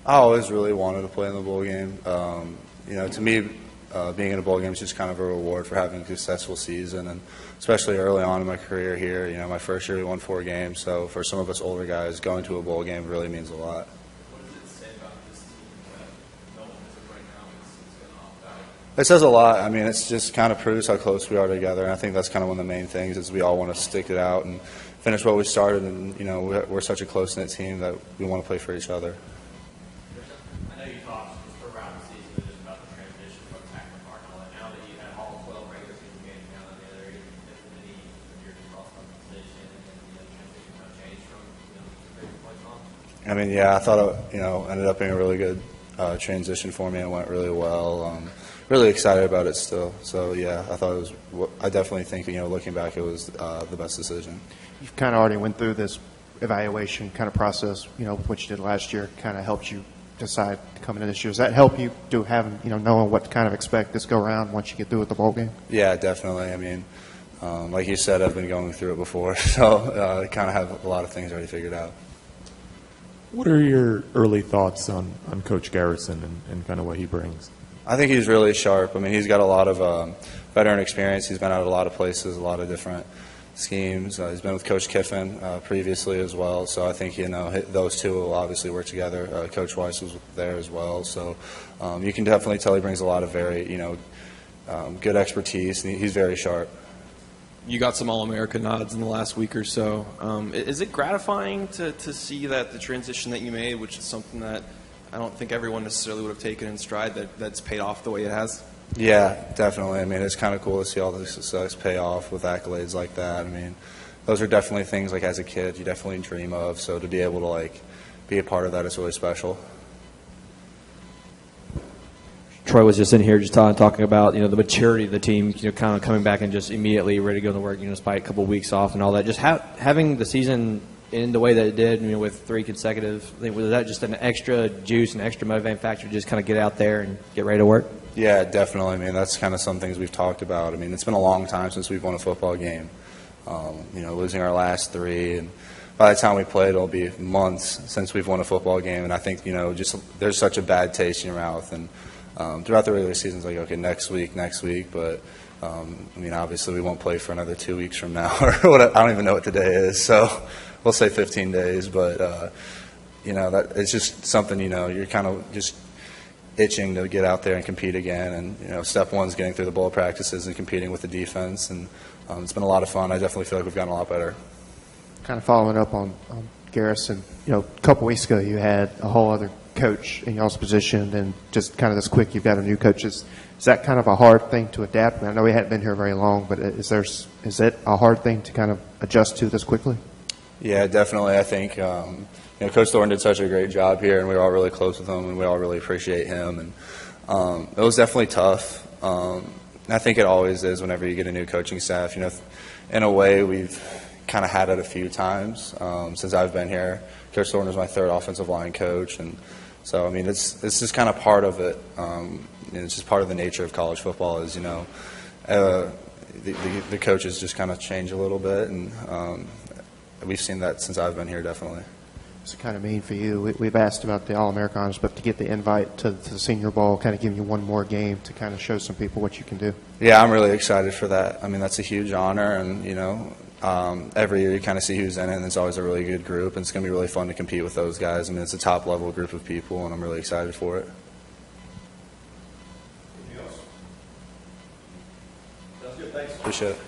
I always really wanted to play in the bowl game. To me, being in a bowl game is just kind of a reward for having a successful season, and especially early on in my career here. My first year we won 4 games, so for some of us older guys, going to a bowl game really means a lot. What does it say about this team that no one is right now is going to opt out? It says a lot. I mean, it's just kind of proves how close we are together, and I think that's kind of one of the main things is we all want to stick it out and finish what we started, and we're such a close-knit team that we want to play for each other. I know you talked throughout the season just about the transition from attack to guard and all that. Now that you have all 12 regular season games down on the other, if any of your lost on position and the transition kind of changed from bigger points on? I mean, yeah, I thought it ended up being a really good transition for me and went really well. Really excited about it still. So yeah, I definitely think looking back, it was the best decision. You've kind of already went through this evaluation kind of process, with what you did last year, kind of helped you decide coming into this year. Does that help you to having, knowing what to kind of expect this go around once you get through with the bowl game? Yeah, definitely. I mean, like you said, I've been going through it before, so I kind of have a lot of things already figured out. What are your early thoughts on Coach Garrison and kind of what he brings? I think he's really sharp. I mean, he's got a lot of veteran experience. He's been out a lot of places, a lot of different schemes. He's been with Coach Kiffin previously as well, so I think those two will obviously work together. Coach Weiss was there as well, so you can definitely tell he brings a lot of very good expertise, and he's very sharp. You got some All-America nods in the last week or so. Is it gratifying to see that the transition that you made, which is something that I don't think everyone necessarily would have taken in stride, that's paid off the way it has? Yeah, definitely. I mean, it's kind of cool to see all the success pay off with accolades like that. I mean, those are definitely things like as a kid you definitely dream of. So to be able to be a part of that is really special. Troy was just in here just talking about the maturity of the team, kind of coming back and just immediately ready to go to work, despite a couple of weeks off and all that. Just having the season in the way that it did, with 3 consecutive, was that just an extra juice, an extra motivating factor to just kind of get out there and get ready to work? Yeah, definitely. I mean, that's kind of some things we've talked about. I mean, it's been a long time since we've won a football game. Losing our last 3, and by the time we play, it'll be months since we've won a football game. And I think just there's such a bad taste in your mouth. And throughout the regular season, it's like, okay, next week, but I mean, obviously we won't play for another 2 weeks from now, or I don't even know what today is. So we'll say 15 days, but that it's just something you're kind of just itching to get out there and compete again. And step one's getting through the bowl practices and competing with the defense, and it's been a lot of fun. I definitely feel like we've gotten a lot better. Kind of following up on Garrison, a couple weeks ago you had a whole other coach in y'all's position, and just kind of this quick you've got a new coach. Is that kind of a hard thing to adapt? I mean, I know he hadn't been here very long, but is it a hard thing to kind of adjust to this quickly? Yeah, definitely. I think Coach Thornton did such a great job here, and we were all really close with him, and we all really appreciate him. And it was definitely tough. I think it always is whenever you get a new coaching staff. In a way, we've kind of had it a few times since I've been here. Coach Thornton was my 3rd offensive line coach, and so I mean it's just kind of part of it. It's just part of the nature of college football is the coaches just kind of change a little bit, and we've seen that since I've been here, definitely. What's it kind of mean for you? We've asked about the All-Americans, but to get the invite to the Senior Bowl, kind of giving you one more game to kind of show some people what you can do. Yeah, I'm really excited for that. I mean, that's a huge honor, and every year you kind of see who's in it, and it's always a really good group, and it's going to be really fun to compete with those guys. I mean, it's a top-level group of people, and I'm really excited for it. Anything else? Sounds good. Thanks. Appreciate it.